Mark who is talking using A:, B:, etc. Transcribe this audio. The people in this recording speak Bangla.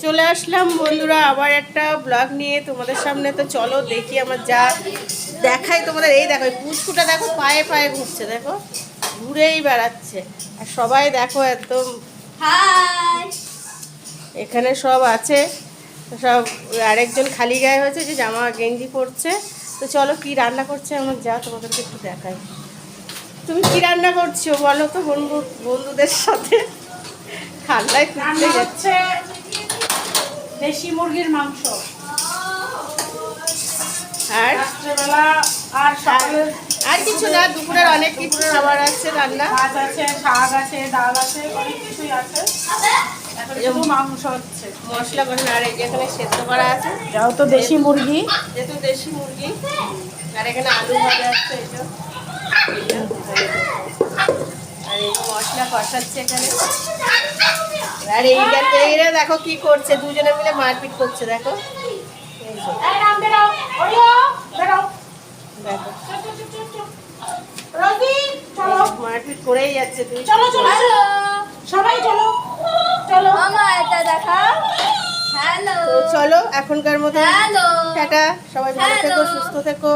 A: চলে আসলাম বন্ধুরা আবার একটা ব্লগ নিয়ে তোমাদের সামনে। তো চলো দেখি আমার যা দেখাই তোমাদের। এই দেখো পুচকুটা দেখো পায়ে পায়ে ঘুরছে, দেখো ঘুরেই বেড়াচ্ছে। আর সবাই দেখো একদম এখানে সব আছে, সব আরেকজন খালি গায়ে হয়েছে যে জামা গেঞ্জি পরছে। তো চলো কি রান্না করছে আমার যা তোমাদেরকে একটু দেখাই। তুমি কি রান্না করছো বলো তো বন্ধুদের সাথে? ঠান্ডায়
B: রান্না হচ্ছে দেশি মুরগির মাংস।
A: আর
B: রাত্রেবেলা আর সকালে
A: আর কিছু না, দুপুরের অনেক কিছু খাবার আছে রান্না।
B: ভাত আছে, শাক আছে, ডাল আছে, অনেক কিছুই আছে। এখন শুধু মাংস হচ্ছে,
A: মশলা কষানো। আর এই যে এখানে সেদ্ধ করা আছে,
B: যেহেতু দেশি মুরগি।
A: যেহেতু দেশি মুরগি। আর এখানে আলু ভাজা আছে, এই যে আর এই মশলা কষাচ্ছে এখানে। আর এইরা দেখো কি করছে, দুজনে মিলে মারপিট করছে দেখো। এই যে দেখো মারপিট করেই যাচ্ছে দুই।
B: চলো চলো সবাই চলো চলো
C: মামা এটা দেখা। হ্যালো
A: তো চলো এখনকার মতো
C: হ্যালো
A: টাটা, সবাই ভালো থেকো,
C: হ্যালো।
A: সুস্থ থেকো।